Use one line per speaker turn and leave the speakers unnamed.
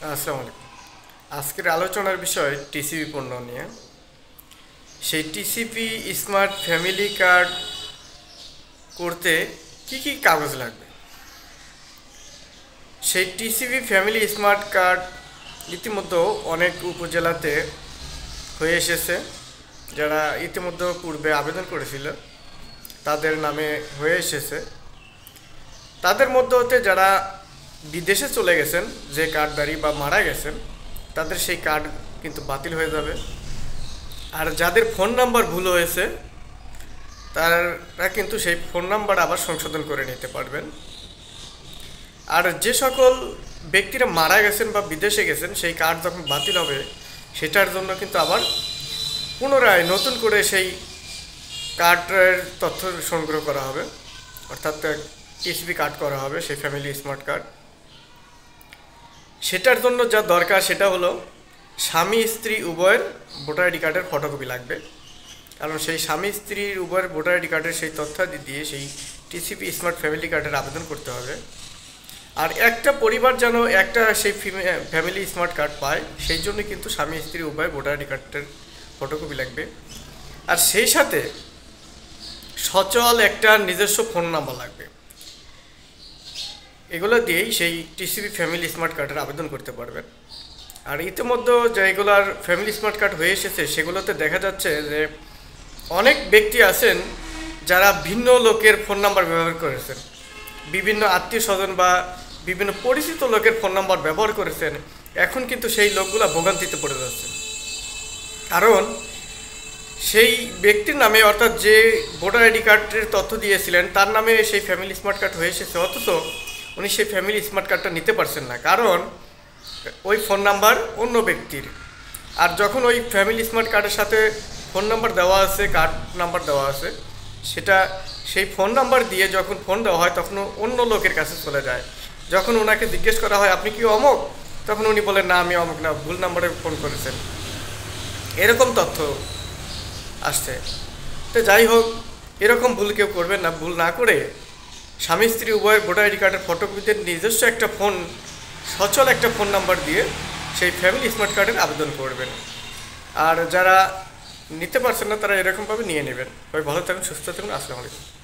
আসসালামু আলাইকুম। আজকের আলোচনার বিষয় টিসিপি পণ্য নিয়ে। সেই টিসিপি স্মার্ট ফ্যামিলি কার্ড করতে কি কি কাগজ লাগবে? সেই টিসিপি ফ্যামিলি স্মার্ট কার্ড ইতিমধ্যে অনেক উপজেলাতে হয়ে এসেছে। যারা ইতিমধ্যে পূর্বে আবেদন করেছিল তাদের নামে হয়ে এসেছে। তাদের মধ্যে হতে যারা বিদেশে চলে গেছেন, যে কার্ডধারী বা মারা গেছেন, তাদের সেই কার্ড কিন্তু বাতিল হয়ে যাবে। আর যাদের ফোন নাম্বার ভুল হয়েছে তারা কিন্তু সেই ফোন নাম্বার আবার সংশোধন করে নিতে পারবেন। আর যে সকল ব্যক্তিরা মারা গেছেন বা বিদেশে গেছেন, সেই কার্ড যখন বাতিল হবে সেটার জন্য কিন্তু আবার পুনরায় নতুন করে সেই কার্ডের তথ্য সংগ্রহ করা হবে, অর্থাৎ টিসিপি কার্ড করা হবে, সেই ফ্যামিলি স্মার্ট কার্ড। সেটার জন্য যা দরকার সেটা হলো স্বামী স্ত্রী উভয়ের ভোটার আইডি কার্ডের ফটোকপি লাগবে। কারণ সেই স্বামী স্ত্রীর উভয়ের ভোটার আইডি কার্ডের সেই তথ্যাদি দিয়ে সেই টিসিপি স্মার্ট ফ্যামিলি কার্ডের আবেদন করতে হবে। আর একটা পরিবার যেন একটা সেই ফ্যামিলি স্মার্ট কার্ড পায়, সেই জন্য কিন্তু স্বামী স্ত্রী উভয় ভোটার আইডি কার্ডের ফটোকপি লাগবে। আর সেই সাথে সচল একটা নিজস্ব ফোন নাম্বার লাগবে। এগুলো দিয়েই সেই টিসিপি ফ্যামিলি স্মার্ট কার্ডের আবেদন করতে পারবেন। আর ইতিমধ্যে যেগুলোর ফ্যামিলি স্মার্ট কার্ড হয়ে এসেছে সেগুলোতে দেখা যাচ্ছে যে অনেক ব্যক্তি আছেন যারা ভিন্ন লোকের ফোন নাম্বার ব্যবহার করেছেন, বিভিন্ন আত্মীয় স্বজন বা বিভিন্ন পরিচিত লোকের ফোন নাম্বার ব্যবহার করেছেন। এখন কিন্তু সেই লোকগুলো ভোগান্তিতে পড়ে যাচ্ছে। কারণ সেই ব্যক্তির নামে, অর্থাৎ যে ভোটার আইডি কার্ডের তথ্য দিয়েছিলেন তার নামে সেই ফ্যামিলি স্মার্ট কার্ড হয়ে এসেছে, অথচ উনি সেই ফ্যামিলি স্মার্ট কার্ডটা নিতে পারছেন না, কারণ ওই ফোন নাম্বার অন্য ব্যক্তির। আর যখন ওই ফ্যামিলি স্মার্ট কার্ডের সাথে ফোন নাম্বার দেওয়া আছে, কার্ড নাম্বার দেওয়া আছে, সেটা সেই ফোন নাম্বার দিয়ে যখন ফোন দেওয়া হয় তখন অন্য লোকের কাছে চলে যায়। যখন ওনাকে জিজ্ঞেস করা হয় আপনি কি অমুক, তখন উনি বলেন না আমি অমুক না, ভুল নাম্বারে ফোন করেছেন। এরকম তথ্য আসছে। তো যাই হোক, এরকম ভুল কেউ করবেন না। ভুল না করে স্বামী স্ত্রী উভয়ের ভোটার আইডি কার্ডের ফটোকপিতে নিজস্ব একটা ফোন, সচল একটা ফোন নাম্বার দিয়ে সেই ফ্যামিলি স্মার্ট কার্ডের আবেদন করবেন। আর যারা নিতে পারছেন না তারা এরকমভাবে নিয়ে নেবেন। সবাই ভালো থাকুন, সুস্থ থাকুন। আসসালামু আলাইকুম।